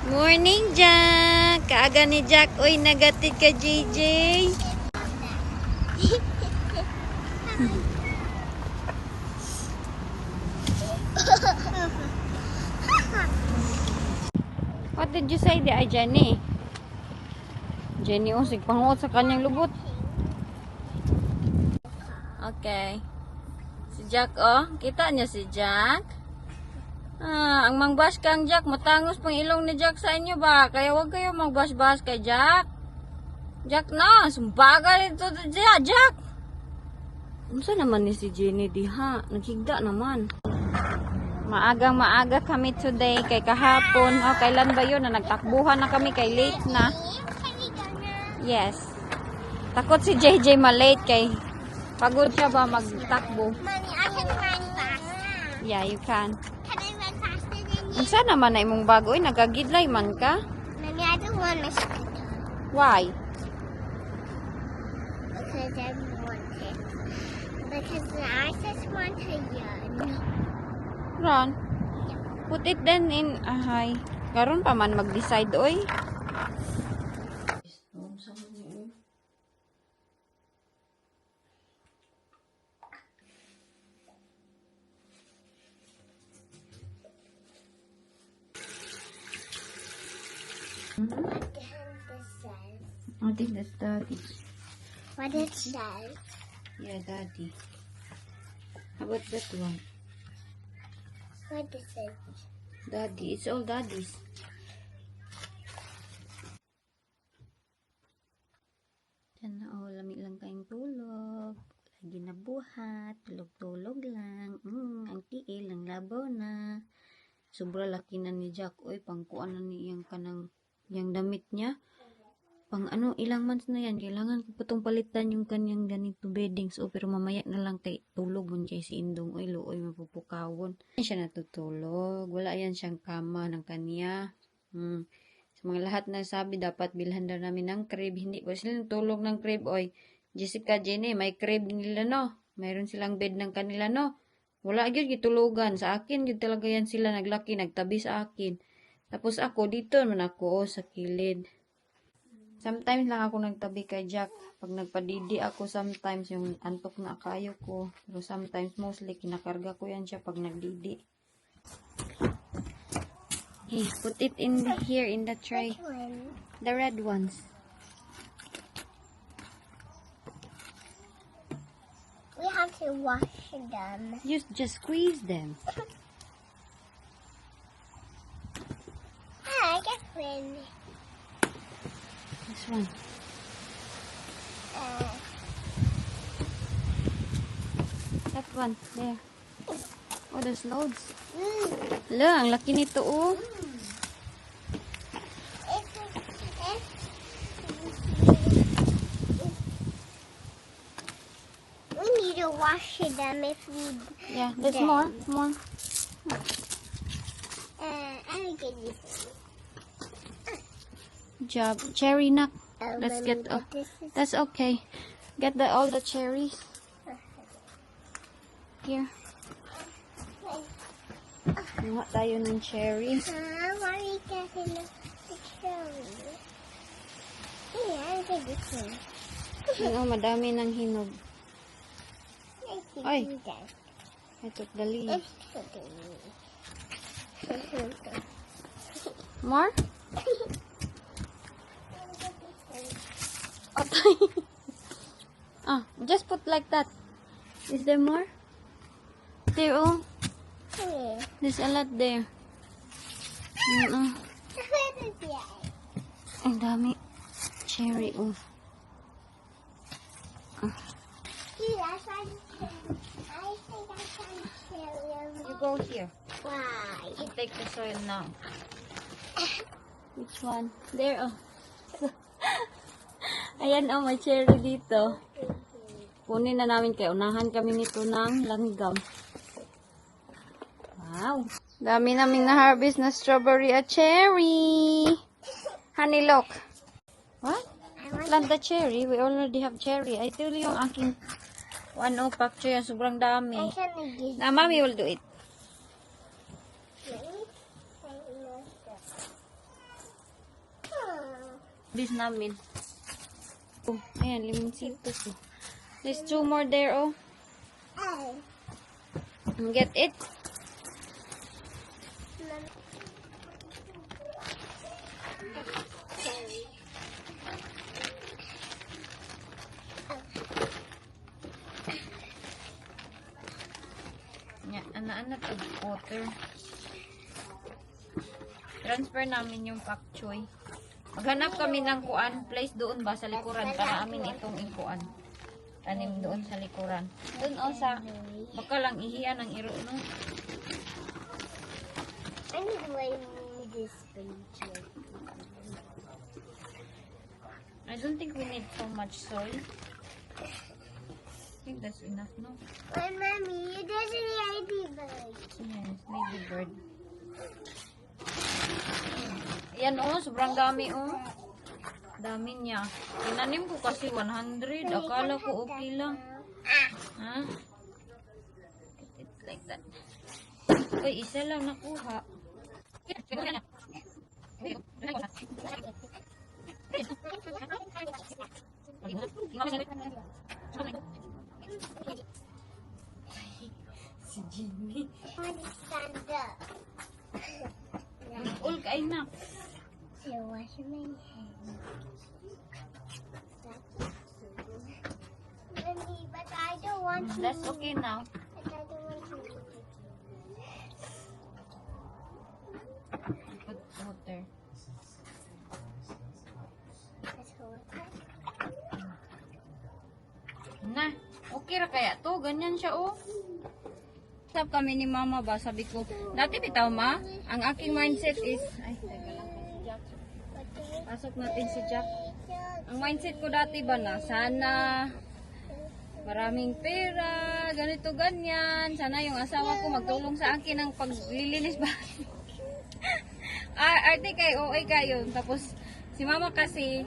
Morning, Jack! Kaaga ni Jack. Uy, nagatid ka, JJ. What did you say? Di ay Jenny. Jenny, oh, sigpangot sa kanyang lubot. Okay. Si Jack, oh. Kita niya si Jack. Ang mangbash kang Jack, matangos pang ilong ni Jack sa inyo ba? Kaya wag kayo magbash-bash kay Jack. Jack na, sumbagal ito Jack. Unsa naman ni si Jenny diha? Naghigda naman. Maagang-maaga kami today kay kahapon. Oh, kailan ba yun? Nagtakbuhan na kami kay late na. Yes. Takot si JJ ma-late kay pagod siya ba magtakbo. Mommy, I can run faster. Yeah, you can. Can I run faster than you? Unsa naman na imong bago? Uy, nagagidlay man ka? Mommy, I don't want my scooter. Why? Because I want it. Because I just want to run. Ron, put it then in ahay. Karon pa man mag-decide oy. I think that's daddy. What it says. Yeah, daddy. How about that one? What is it? Daddy. It's all daddies. Diyan na, oh, lami lang kayong tulog. Lagi na buhat. Tulog-tulog lang. Ang tiil, ang labaw na. Sobra laki na ni Jack. Oy, pangkuan na ni yung kanang, yung damit niya. Pang ano, ilang months na yan. Kailangan ko patong palitan yung kanyang ganito beddings. O, pero mamaya na lang kay tulog mo kay si Indong. Oy, looy, mapupukawon. Yan siya natutulog. Wala yan siyang kama ng kanya. Sa mga lahat na sabi, dapat bilhan daw namin ng crib. Hindi po sila tulog ng crib. Oy, Jessica, Jenny, may crib nila, no? Mayroon silang bed ng kanila, no? Wala yun, gitulugan. Sa akin, yun talaga yan sila naglaki, nagtabi sa akin. Tapos ako, dito naman ako, sa kilid. Sometimes lang ako nagtabi kay Jack. Pag nagpadidi ako, sometimes yung antok na kayo ko. Pero sometimes, mostly, kinakarga ko yan siya pag nagdidi. Hey, put it in here in the tray. Which one? The red ones. We have to wash them. You just squeeze them. I get one. This one. That one. There. Oh, there's loads. Look, ang laki nito, oh. We need to wash them if we. Yeah, there's There. more. I'll give you some. Good job. Cherry nut. Oh, Let's Mommy, get, but this is. that's okay. Get all the cherries. Here. Kuha tayo ng cherries. Why are you getting the cherry? Yeah, I'll give you some. Ano, madami ng hinog. Ay. I took the leaves. More? Just put like that. Is there more? There, oh. There's a lot there. Ang dami. Cherry, oh. You go here. Why? You take the soil now. Which one? There, oh. Ayan, oh, may cherry dito. Kunin na namin kaya unahan kami nito ng langgam. Wow. Dami naming na-harvest na strawberry at cherry. Honey, look. What? Plant the cherry. We already have cherry. I tell you yung aking pacture yan. Sobrang dami. Na, mommy will do it. Bis namin. Oh, ayan, limoncito ko. There's 2 more there, oh. Ay. Get it? Yeah, ana-ana to water. Transfer namin yung pak choy. Maghanap kami ng kuan, place doon ba sa likuran para amin itong ikuan. Tanim doon sa likuran. Doon o sa, baka lang ihiyan ng iro, no? I need to weigh this picture. I don't think we need so much soil. I think that's enough, no? Why, Mommy? There's a ladybird. Yes, ladybird. Yan oh, sobrang dami oh. Dami niya. Tinanim ko kasi 100. Akala ko okay lang. Ha? It's like that. Uy, isa lang nakuha. Si Jimmy. I want to stand up. All kain na. So wash my hands. Mommy, but I don't want to. That's okay now. But I don't want to. Put water. Let's hold it. Na, okay ra kaya to? Ganyan siya oh. Usap kami ni mama ba, sabi ko, dati bitaw ma, ang aking mindset is, ay, teka lang si Jack. Pasok natin si Jack. Ang mindset ko dati ba na, sana maraming pera, ganito ganyan, sana yung asawa ko magtulong sa akin ng paglilinis ba. Arte kay OA kayo. Tapos si mama kasi,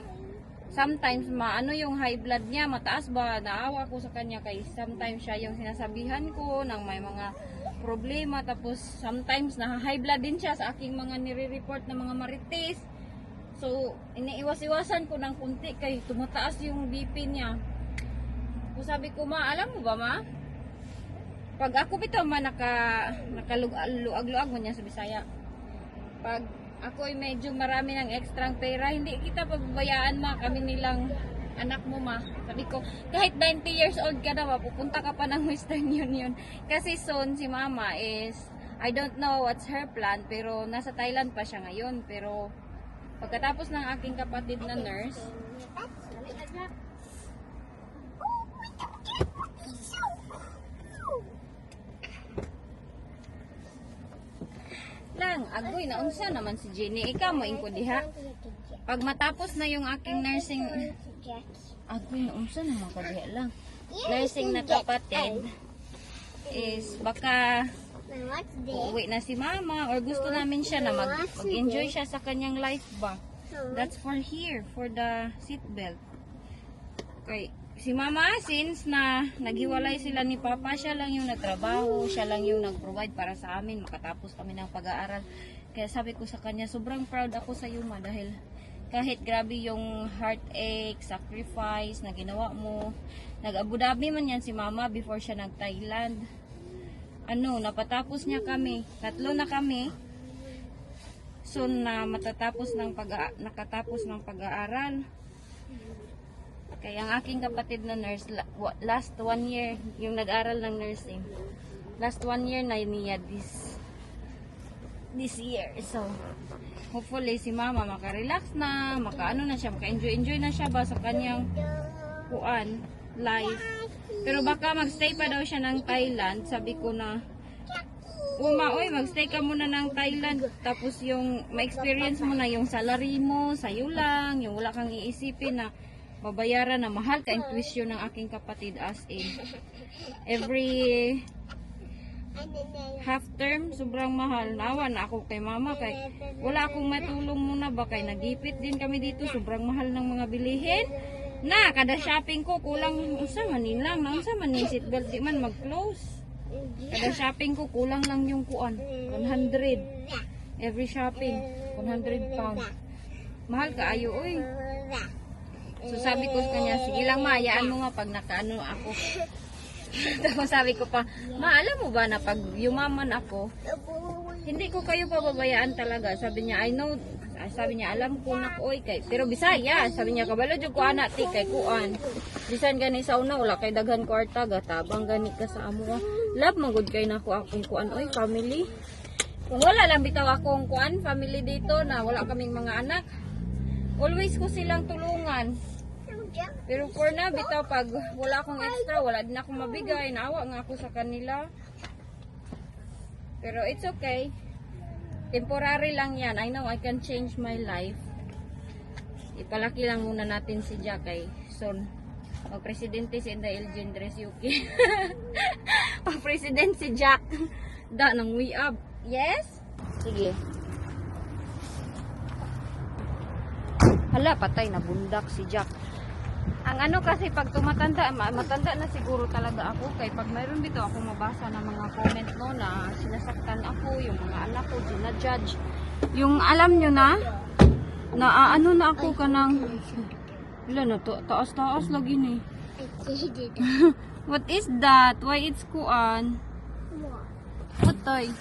sometimes maano yung high blood niya, mataas ba, naawa ko sa kanya kay sometimes siya yung sinasabihan ko ng may mga problema, tapos sometimes na high blood din siya sa aking mga nire-report na mga marites. So iniiwas-iwasan ko ng kunti kay tumataas yung BP niya. So sabi ko, ma, alam mo ba ma? Pag ako bitaw ma nakaluag-luag mo niya sa Bisaya. Pag ako ay medyo marami ng ekstrang pera, hindi kita pababayaan ma, kami nilang anak mo ma. Sabi ko, kahit 90 years old ka na, pupunta ka pa ng Western Union. Kasi soon si mama is, I don't know what's her plan, pero nasa Thailand pa siya ngayon. Pero pagkatapos ng aking kapatid na nurse, lang, agoy na unsa naman si Jenny, ikaw mo ingko diha. Pag matapos na yung aking nursing, agoy na unsa naman ka diha lang. Nursing na kapatid is baka uuwi na si mama or gusto namin siya na mag-enjoy siya sa kanyang life ba. That's for here, for the seatbelt. Okay. Si mama, since na naghiwalay sila ni papa, siya lang yung nagtrabaho, siya lang yung nag-provide para sa amin, makatapos kami ng pag-aaral. Kaya sabi ko sa kanya, sobrang proud ako sa iyo ma, dahil kahit grabe yung heartache, sacrifice na ginawa mo, nag-Abu Dhabi man yan si mama before siya nag-Thailand. Napatapos niya kami, 3 na kami, so na nakatapos ng pag-aaral. Kaya ang aking kapatid na nurse, last 1 year, yung nag-aral ng nursing, last 1 year na niya this year. So, hopefully si mama makarelax na, makaano na siya, maka-enjoy na siya ba sa kanyang life. Pero baka magstay pa daw siya ng Thailand. Sabi ko na, magstay ka muna ng Thailand, tapos yung ma-experience mo na yung salary mo, sa'yo lang, yung wala kang iisipin na babayaran na mahal ka ang tuition ng aking kapatid, as in every half term sobrang mahal. Nawa na ako kay mama kay wala akong matulong muna ba kay nagipit din kami dito, sobrang mahal ng mga bilihin na kada shopping ko kulang unsa man ni seatbelt di man mag-close. Kada shopping ko kulang lang yung 100 every shopping, 100 pounds. Mahal ka ayo oy. So sabi ko sa kanya, sige lang ma, hayaan mo nga pag nakaano ako. Tapos sabi ko pa, ma, alam mo ba na pag yumaman ako, hindi ko kayo pababayaan talaga. Sabi niya, I know, sabi niya, alam ko na ko, kay, pero Bisaya, sabi niya, kabalo dyan ko anak, ti, kay kuan. Bisan gani sa una, wala kay daghan kwarta, tabang gani ka sa amo. Love, magod kay na ko akong kuan, oy, family. Kung wala lang bitaw akong kuan, family dito na wala kaming mga anak, always ko silang tulungan. Pero for now, bitaw pag wala akong extra, wala din akong mabigay, naawa nga ako sa kanila. Pero it's okay. Temporary lang yan. I know I can change my life. Ipalaki lang muna natin si Jack ay soon. Mag-presidente si Inday Elgin Dres Yuki. Mag-president si Jack. Da, nang we up. Yes? Sige. Hala, patay na bundak si Jack. Ang ano kasi pag tumatanda, matanda na siguro talaga ako kay pag mayroon dito ako mabasa ng mga comment no na sinasaktan ako, yung mga anak ko ginajudge. Yung alam nyo na ano na ako kanang wala na to, taas-taas lagi ni. What is that? Why it's kuan? What toy?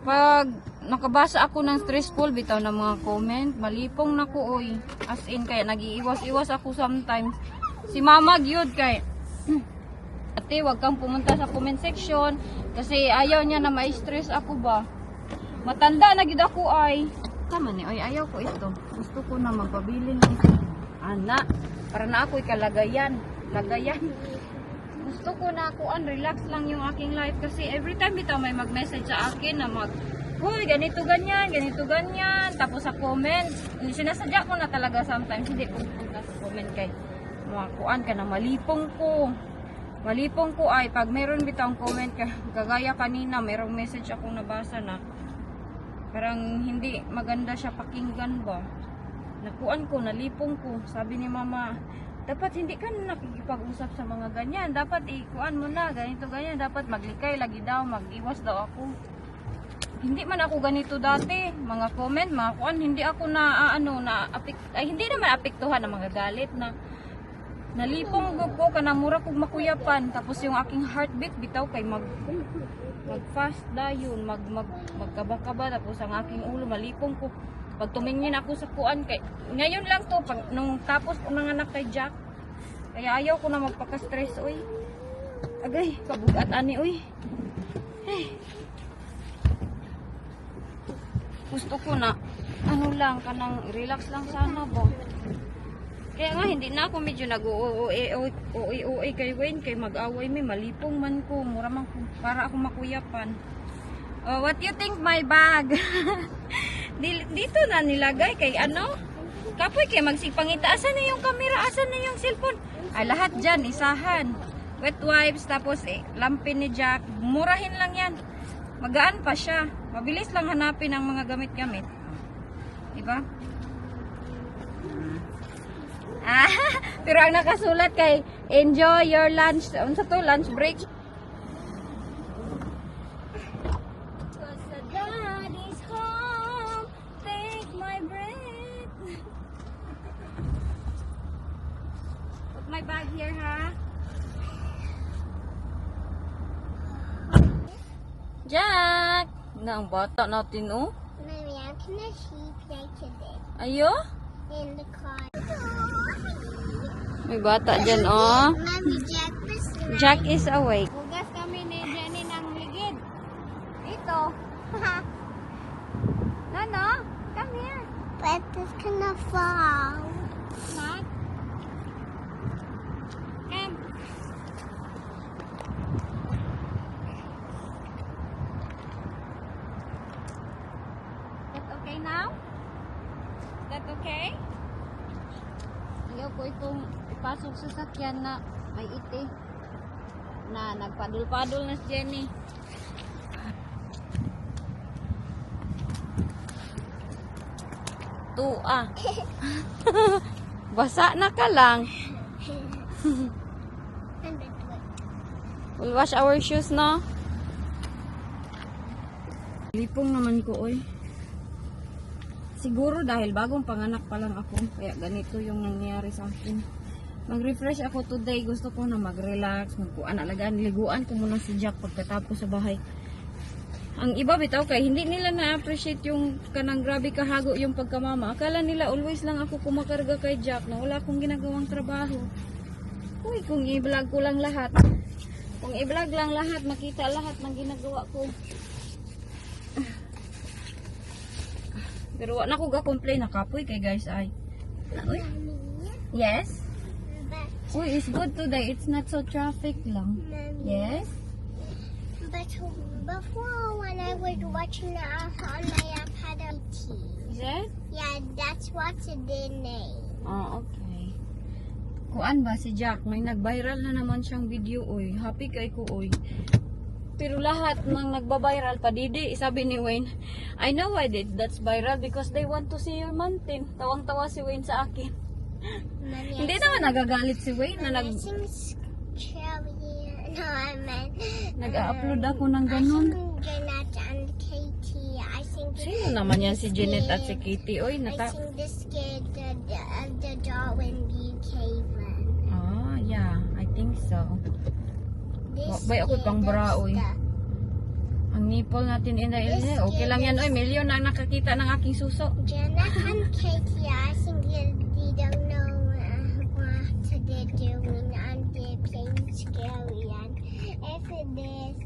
Pag nakabasa ako ng stressful bitaw ng mga comment, malipong na ko oy. As in kaya nagiiwas-iwas ako sometimes. Si mama gyud kay ate, wag kang pumunta sa comment section kasi ayaw niya na ma-stress ako ba. Matanda na gid ako ay. Tama ni oy, ayaw ko ito. Gusto ko na magpabili ng ito. Ana, para na ako'y kalagayan. Lagayan. Gusto ko na kuan, relax lang yung aking life kasi every time bitaw may mag-message sa akin na huy, ganito ganyan, tapos sa comment, sinasadya ko na talaga sometimes, hindi ko pupunta sa comment kay mga kuan ka na malipong ko ay pag meron bitaw comment kagaya kanina, merong message akong nabasa na parang hindi maganda siya pakinggan ba, nakuan ko, nalipong ko, sabi ni mama, dapat hindi ka nakikipag-usap sa mga ganyan. Dapat ikuan mo na, ganito, ganyan. Dapat maglikay lagi daw, mag-iwas daw ako. Hindi man ako ganito dati. Mga comment, mga kuan, hindi ako hindi naman apektuhan ng mga galit na nalipong ko, kanamura kong makuyapan. Tapos yung aking heartbeat, bitaw kay mag-fast dayon, magkaba-kaba. Tapos ang aking ulo, malipong ko. Pag tumingin ako sa kuan kay ngayon lang to nung tapos ko nanganak kay Jack. Kaya ayaw ko na magpaka-stress oy. Agay, kabugat ani oy. Gusto ko na ano lang kanang relax lang sana ba. Kaya nga hindi na ako medyo nag-uwi kay Wayne kay mag-away mi malipong man ko, mura man ko para ako makuyapan. Oh, what you think my bag? Dito na nilagay kay ano? Kapoy kay magsipangita. Asan na yung camera? Asan na yung cellphone? Ay lahat dyan, isahan. Wet wipes, tapos lampin ni Jack. Murahin lang yan. Magaan pa siya. Mabilis lang hanapin ang mga gamit-gamit. Diba? Pero ang nakasulat kay enjoy your lunch. Ano sa to? Lunch break. My bag here, ha? Jack! Na ang bata natin, oh. Mommy, I'm gonna see play today Ayo? in the car. May bata dyan, oh. Mommy, Jack was right. Jack is awake. Hugas kami ni Jenny ng ligid. Dito. Nano, come here. But it's gonna fall. Not. Come. That okay now? That okay? Ayaw ko itong ipasok sa sakyan na may iti. Na nagpadul-padul na si Jenny. Tua. Basa na ka lang. We'll wash our shoes, no? Lipong naman ko, oy. siguro dahil bagong panganak pa lang ako, kaya ganito yung nangyayari sa akin. Mag-refresh ako today, gusto ko na mag-relax, magkuan, alagaan, liguan ko muna si Jack pagkatapos sa bahay. Ang iba bitaw kay hindi nila na-appreciate yung kanang grabe kahago yung pagkamama. Akala nila always lang ako kumakarga kay Jack na wala akong ginagawang trabaho. Uy, kung i-vlog ko lang lahat. Kung i-vlog lang lahat, makita lahat ng ginagawa ko. Pero wala ko ga-complain na kapoy kay guys ay. Uy. Yes? Uy, it's good today. It's not so traffic lang. Yes? But before, when I was watching it on my iPad, Is it? yeah, that's what's the name. Ah, okay. Kuan ba si Jack? May nag-viral na naman siyang video, oy. Happy kay ko, oy. Pero lahat ng nagba-viral pa, Didi, sabi ni Wayne, I know I did. That's viral because they want to see your mountain. Tawang-tawa si Wayne sa akin. Mommy, Hindi naman nagagalit si Wayne na I think Cherry. No, I meant. nag-upload ako ng I ganun. think Jeanette and Katie. I think. Sino naman yan si Jeanette at si Kitty? Oy, I think this scared the Darwin View cave in. Ah, yeah. I think so. This Bay, ako'y scared pang bra, us oy. Ang nipple natin in the ilse. Okay lang yan, oy. Milyon na nakakita ng aking suso. Jeanette and Katie, I think they don't know what they're doing and they're playing scary. And if it is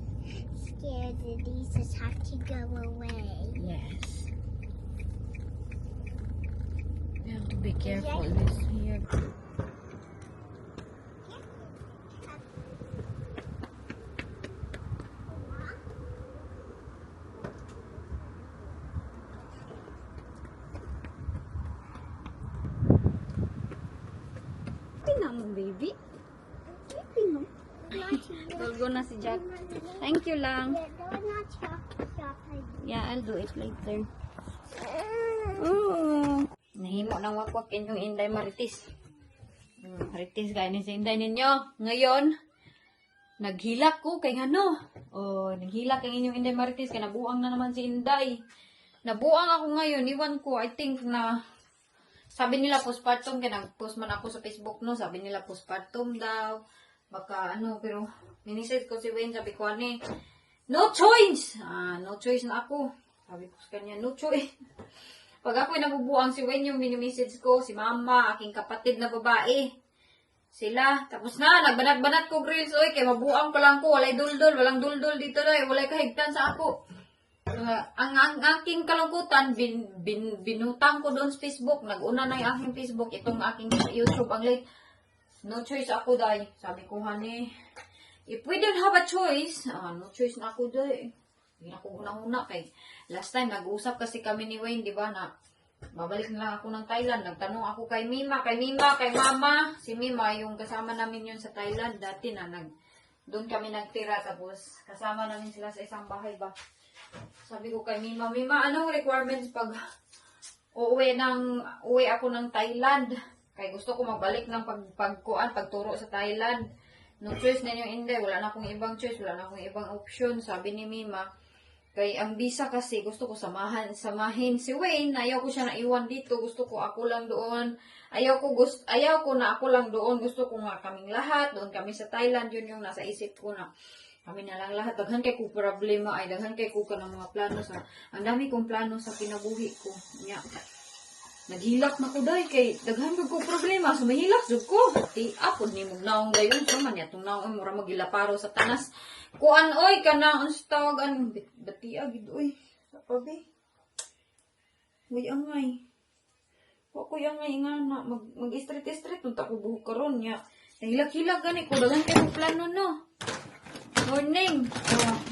scared, these just have to go away. Yes. We have to be careful this here. Tingnan mo, baby. Tingnan mo. Tulgo na si Jack. Thank you lang. Yeah, I'll do it later. Nahimo ng wakwak inyong Inday Marites. Marites kaya ni si Inday ninyo. Ngayon, naghilak ko kay ano. Naghilak ang inyong Inday Marites kaya nabuang na naman si Inday. Nabuang ako ngayon. Iwan ko, I think na sabi nila postpartum kaya nag-post man ako sa Facebook no. Sabi nila postpartum daw. Baka ano, pero miniset ko si Wayne, sabi ko no choice! No choice na ako. Sabi ko sa kanya, no choice. Pag ako'y nabubuang si Wayne, yung mini-message ko, si mama, aking kapatid na babae. Sila, tapos na, nagbanat-banat ko grills, oy, kay mabuang pa lang ko, walay duldul, walang duldul dito na, walay kahigtan sa ako. Ang aking kalungkutan, binutang ko doon sa Facebook, nag-una na yung aking Facebook, itong aking YouTube, ang late. No choice ako, day. Sabi ko, honey, if we don't have a choice, no choice na ako, day. Hindi na ako una-una kay last time, nag-uusap kasi kami ni Wayne, di ba, na babalik na lang ako ng Thailand. Nagtanong ako kay Mima, kay Mama. Si Mima, yung kasama namin yun sa Thailand, dati na, doon kami nagtira, tapos kasama namin sila sa isang bahay ba. Sabi ko kay Mima, anong requirements pag uwi ako ng Thailand? Kaya gusto ko magbalik ng pagturo sa Thailand. No choice na yung Inday. Wala na akong ibang choice. Wala na akong ibang option. Sabi ni Mima. Kaya ang visa kasi gusto ko samahin si Wayne. Ayaw ko siya na iwan dito. Gusto ko ako lang doon. Ayaw ko na ako lang doon. Gusto ko nga kaming lahat. Doon kami sa Thailand. Yun yung nasa isip ko na kami na lang lahat. Daghan kay ko problema ay daghan kay ko ka ng mga plano sa ang dami kong plano sa kinabuhi ko. Nya. Naghilak na ko dahil kay daghan ko problema. Sumahilak jud ko. Ti apod ni mong naong dayon. So man yatong naong mura magilaparo sa tanas. Kuan oy kanang unsa tawagan batia gid oy. Sa pabi. Uy angay. Wa ko angay nga na mag-street unta ko buhok karon nya. Nahilak-hilak gani ko daghan kay kong plano no. Morning.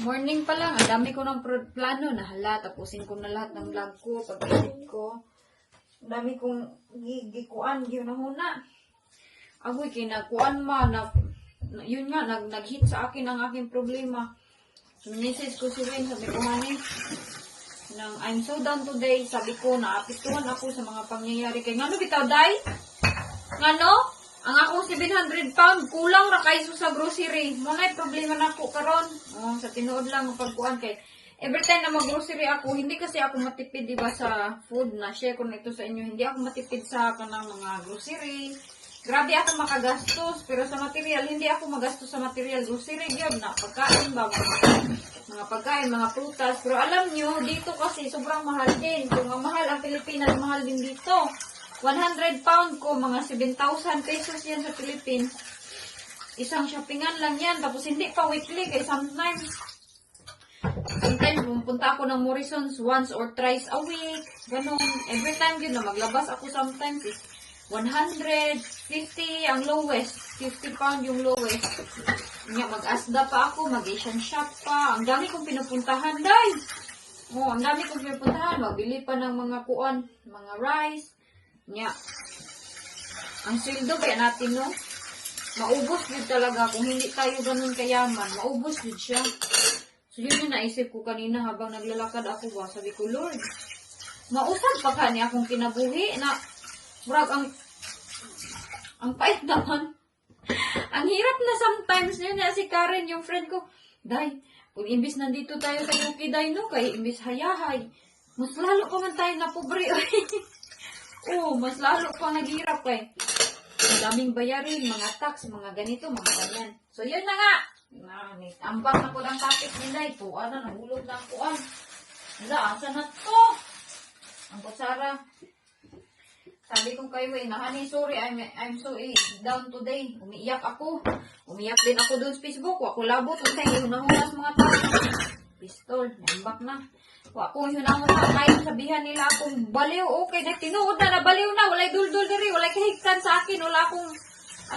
Morning pa lang. Ang dami ko ng plano. Nahala. Tapusin ko na lahat ng vlog ko. Pag-edit ko. Ang dami kong gikuan. Yun na huna. Agoy, kinakuan yun nga, nag-hit sa akin ang aking problema. So, message ko si Wayne. Sabi ko, honey, I'm so down today. Sabi ko, naapistuhan ako sa mga pangyayari. Kaya nga, bitaw, day? Nga, ang akong 700 pound, kulang ra kayo sa grocery. Muna'y problema na ako karon. Sa tinuod lang pagkuan kay every time na mag-grocery ako, hindi kasi ako matipid, diba, sa food na share ko na ito sa inyo. Hindi ako matipid sa kanang mga grocery. Grabe ako makagastos, pero sa material, hindi ako magastos sa material. Grocery yun, na pagkain ba, mga pagkain, mga prutas. Pero alam nyo, dito kasi sobrang mahal din. Kung ang mahal ang Pilipinas, mahal din dito. 100 pound ko, mga 7,000 pesos yan sa Philippines. Isang shoppingan lang yan. Tapos hindi pa weekly, kaya sometimes pumunta ako ng Morrisons once or thrice a week. Ganun. Every time yun na maglabas ako sometimes is 150 ang lowest. 50 pound yung lowest. Nga, mag-asda pa ako, mag-Asian shop pa. Ang dami kong pinupuntahan, day. Oh, ang dami kong pinupuntahan. Magbili pa ng mga kuan, mga rice. Nga. Ang sweldo kaya natin, no? Maubos din talaga. Kung hindi tayo ganun kayaman, maubos din siya. So, yun yung naisip ko kanina habang naglalakad ako ba. Sabi ko, Lord, mausap pa ka niya akong kinabuhi na, brag, ang pait naman. Ang hirap na sometimes yun na si Karen, yung friend ko. Day, kung imbis nandito tayo sa UK, day, no, kay imbis hayahay, mas lalo pa man tayo na pobre. Oo, mas lalo pa naghirap eh. Ang daming bayarin, mga tax, mga ganito, mga ganyan. So, yun na nga. Ambak na ko ng topic nila. Ito, nahulog na ako. Asa na to? Ang kutsara. Sabi ko kayo, honey, sorry, I'm so down today. Umiiyak ako. Umiiyak din ako doon sa Facebook. Ako labot. Kasi hunas mga tao. Pistol. Ambak na. Ako hunas kahit sabihan nila akong baliw. Okay, tinuod na baliw na. Walay duldul diri. Walay kahigtan sa akin. Wala akong,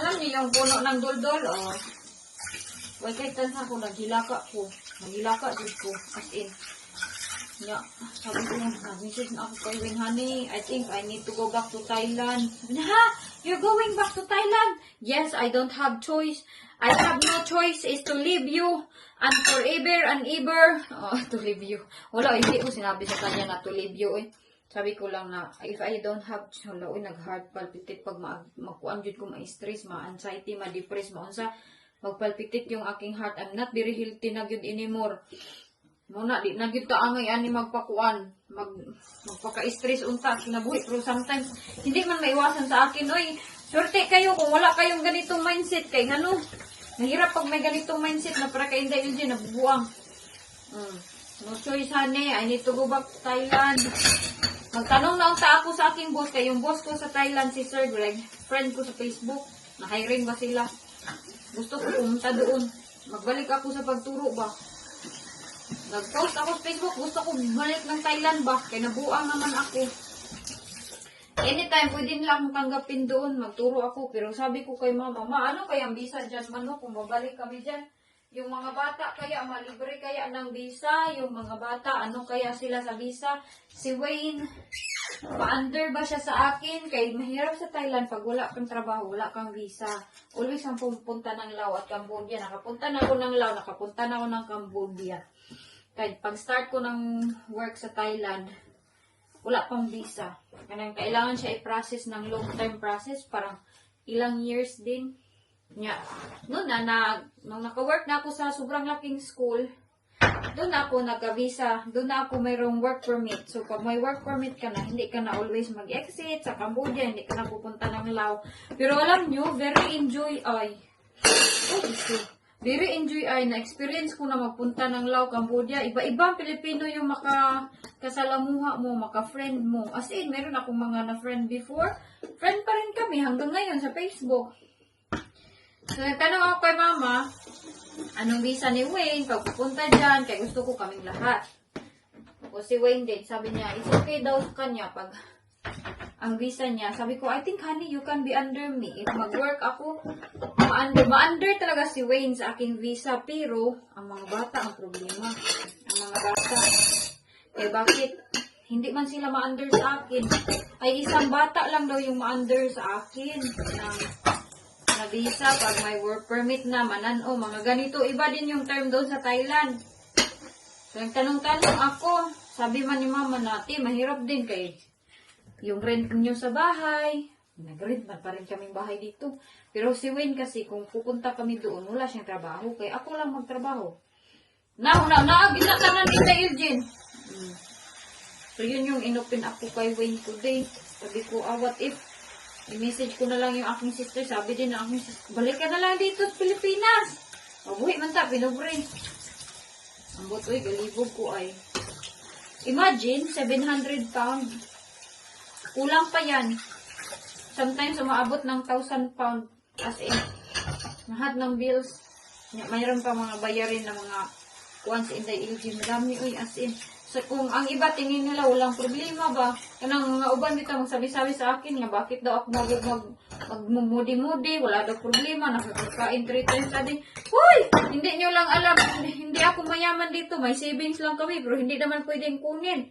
alam niyo yung puno ng duldul. Oh. Walay kahigtan sa ako. Naghilaka ko. Naghilaka din ko. As in. Yeah, sabi ko, nag-message na ako kay Win, honey, I think I need to go back to Thailand. Ha? You're going back to Thailand? Yes, I don't have choice. I have no choice is to leave you and forever and ever. Oh, to leave you. Wala, hindi ko sinabi sa kanya na to leave you eh. Sabi ko lang na, if I don't have, wala, nag-heart palpitate pag magkuan jud ko ma-stress, ma-anxiety, ma-depress, maunsa, magpalpitate yung aking heart. I'm not very healthy na yun anymore. Muna, di na gyud ta angay ani magpakuan, magpaka-stress unta kinabuhi, pero sometimes hindi man maiwasan sa akin. Oy, swerte kayo kung wala kayong ganitong mindset kay ngano. Mahirap pag may ganitong mindset na para kay hindi yun nabubuang. No choice, honey, I need to go back to Thailand. Magtanong na unta ako sa aking boss, kay yung boss ko sa Thailand si Sir Greg, friend ko sa Facebook, na-hiring ba sila? Gusto ko pumunta doon. Magbalik ako sa pagturo ba? Nag-post ako sa Facebook, gusto ko balik ng Thailand ba? Kaya nabuang naman ako. Anytime, pwede nila akong tanggapin doon, magturo ako. Pero sabi ko kay mama, ano kaya ang visa dyan, mano, kung mabalik kami dyan? Yung mga bata kaya, malibre kaya ng visa? Yung mga bata, ano kaya sila sa visa? Si Wayne, pa-under ba siya sa akin? Kaya mahirap sa Thailand pag wala kang trabaho, wala kang visa. Always ang pupunta ng Laos at Cambodia. Nakapunta na ako ng Laos, nakapunta na ako ng Cambodia. Kahit pag-start ko ng work sa Thailand, wala pang visa. Kailangan siya i-process ng long-term process, parang ilang years din. Noon nung naka-work na ako sa sobrang laking school, doon ako nagka-visa, doon na ako mayroong work permit. So, pag may work permit ka na, hindi ka na always mag-exit sa Cambodia, hindi ka na pupunta ng Laos. Pero alam nyo, very enjoy ay na-experience ko na magpunta ng Laos, Cambodia. Iba-ibang Pilipino yung makasalamuha mo, maka-friend mo. As in, meron akong mga na-friend before. Friend pa rin kami hanggang ngayon sa Facebook. So, nagtanong ako kay mama, anong visa ni Wayne pag pupunta dyan? Kaya gusto ko kaming lahat. O si Wayne din, sabi niya, it's okay daw sa kanya pag ang visa niya. Sabi ko, I think, honey, you can be under me. If mag-work ako, ma-under talaga si Wayne sa aking visa. Pero, ang mga bata ang problema. Ang mga bata. Eh, bakit? Hindi man sila ma-under sa akin. Ay, isang bata lang daw yung ma-under sa akin. Na visa, pag may work permit na, manano, mga ganito. Iba din yung term doon sa Thailand. So, nagtanong-tanong ako. Sabi man ni mama natin, mahirap din kay yung rent nyo sa bahay. Nag-rent man pa rin kaming bahay dito. Pero si Wayne kasi, kung pupunta kami doon, wala siyang trabaho. Kaya ako lang magtrabaho. Ginatanan ni Eugene. So, yun yung inopen up ko kay Wayne today. Sabi ko, what if, i-message ko na lang yung aking sister. Sabi din ng aking sister, balik ka na lang dito sa Pilipinas. Mabuhi man ta, pinubre. Ang butoy, galibog ko ay. Imagine, 700 pound. Kulang pa yan. Sometimes, umaabot ng 1,000 pound. As in, lahat ng bills. Mayroon pa mga bayarin na mga once in the LG. Madami, uy, as in. So, kung ang iba tingin nila walang problema ba, kanang mga uban dito magsabi-sabi sa akin nga bakit daw ako magmumudi-mudi, wala daw problema, nakakakain 3 times a day. Uy! Hindi nyo lang alam, hindi ako mayaman dito, may savings lang kami, pero hindi naman pwedeng kunin.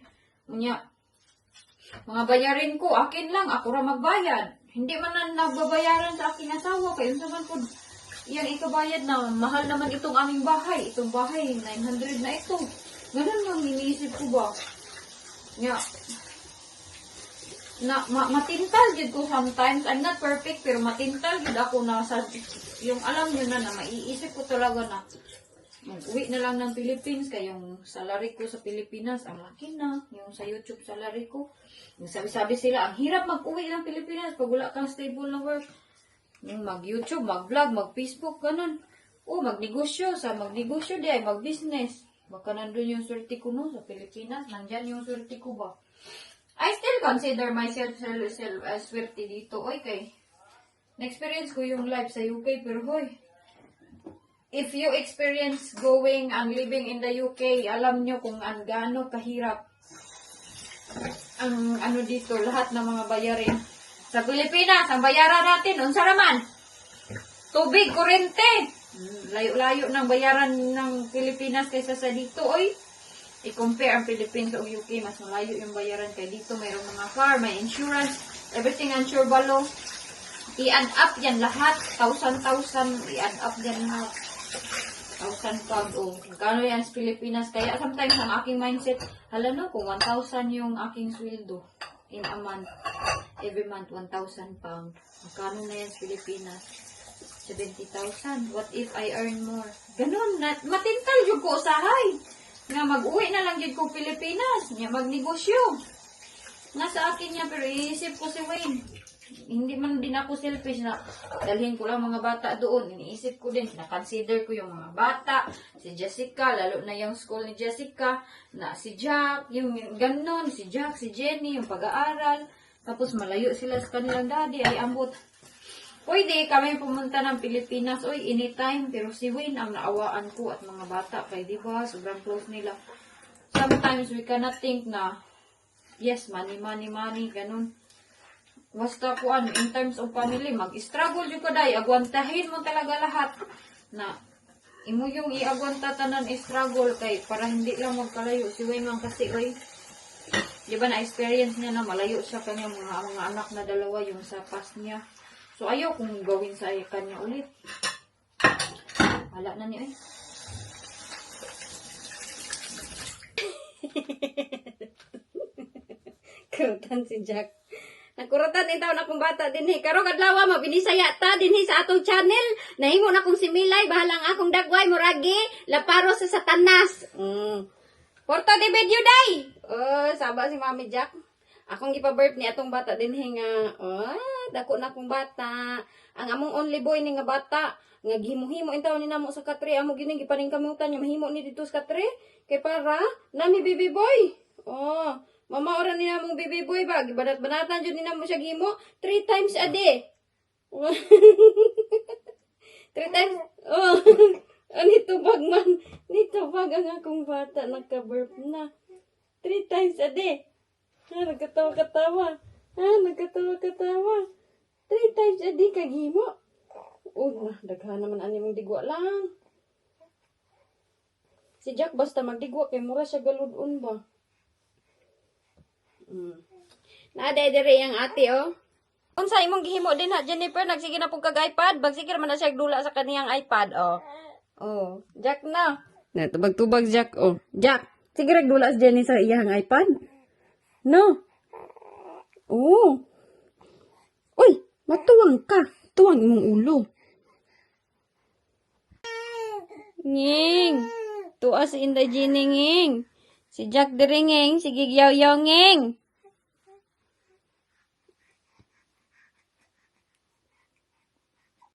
Mga bayarin ko, akin lang, ako ra magbayad. Hindi man na nagbabayaran sa aking asawa, kaya naman po, yan ikabayad na, mahal naman itong aming bahay. Itong bahay, 900 na ito. Ganun yung iniisip ko ba? Matintal dito ko sometimes. I'm not perfect, pero matintal dito ako na sa, yung alam nyo na maiisip ko talaga na mag-uwi na lang ng Philippines, kaya yung salary ko sa Pilipinas, ang laki na. Yung sa YouTube salary ko. Yung sabi-sabi sila, ang hirap mag-uwi ng Pilipinas pag wala kang stable na work. Yung mag-YouTube, mag-vlog, mag-Facebook, ganun. O, magnegosyo. Sa magnegosyo di ay mag-business. Baka nandun yung swerte ko no, sa Pilipinas. Nandyan yung swerte ko ba? I still consider myself as swerte dito. Oy, kay na-experience ko yung life sa UK, pero hoy, if you experience going and living in the UK, alam nyo kung gaano kahirap ang ano dito, lahat ng mga bayarin. Sa Pilipinas, ang bayaran natin, unsa naman? Tubig, kuryente. Layo-layo ng bayaran ng Pilipinas kaysa sa dito, oy. I-compare ang Philippines o UK, mas malayo yung bayaran kay dito. Mayroong mga car, may insurance, everything unsure balo. I-add up yan lahat. 1,000, i-add up yan lahat. 1,000 pound, oh. Magkano yan sa Pilipinas? Kaya sometimes ang aking mindset, hala no, kung 1,000 yung aking sweldo in a month, every month, 1,000 pound. Magkano na yan sa Pilipinas? 70,000. What if I earn more? Ganun. Matintal yung ko usahay. Nga mag-uwi na lang dyan ko Pilipinas. Nga magnegosyo. Nasa akin niya, pero iisip ko si Wayne. Hindi man din ako selfish na dalhin ko lang mga bata doon. Iniisip ko din, na-consider ko yung mga bata, si Jessica, lalo na yung school ni Jessica, na si Jack, yung ganun, si Jack, si Jenny, yung pag-aaral. Tapos malayo sila sa kanilang daddy, ay ambot. Pwede kami pumunta ng Pilipinas, oy, anytime, pero si Wayne ang naawaan ko at mga bata, kaya diba, sobrang close nila. Sometimes we cannot think na, yes, money, ganun. Basta ko in terms of family, mag-struggle yung kaday, agwantahin mo talaga lahat, na, imo yung i-agwanta tanan struggle kay, para hindi lang magkalayo, si Wayne lang kasi, oy, diba na-experience niya na malayo siya kanyang mga anak na dalawa, yung sa past niya. So, ayaw kung gawin sa kanya ulit. Wala na niya eh. Kurutan si Jack. Nagkurutan itaw na akong bata din Karong adlaw mabinisaya ta din sa atong channel. Nahimo na akong si Milay, bahalang akong dagway, muragi, laparo sa Satanas. Porto de video day. Saba si Mami Jack. Akong gipa-birth ni atong bata din nga, dako na akong bata. Ang among only boy ni nga bata, nga gihimu-himo intaw ni namo sa katre, amo gining giparing kamutan, nga mahimo ni dito sa katre, kay para nami baby boy. Mama ora ni namong baby boy ba, gibanat-banatan jud ni namo siya gihimo 3 times a day. 3 times. Anito bag man, nito bag ang akong bata nagka-birth na. 3 times a day. Nagkatawa-katawa. 3 times a day kagimo. Daghan naman ani mong digwa lang. Si Jack basta magdigwa kay mura siya galudon ba. Nadedere ang ate Unsa imong gihimo din ha Jennifer, nagsige na pug kag iPad, bagsigir man na siya dula sa kaniyang iPad Jack na. Tubag-tubag Jack Jack, sige dula sa Jenny sa iyang iPad. No. Uy, matuwang ka. Tuwang imong ulo. Nging. Tuas si Inday Gininging. Si Jack Diringing. Si Gigyaw Yonging.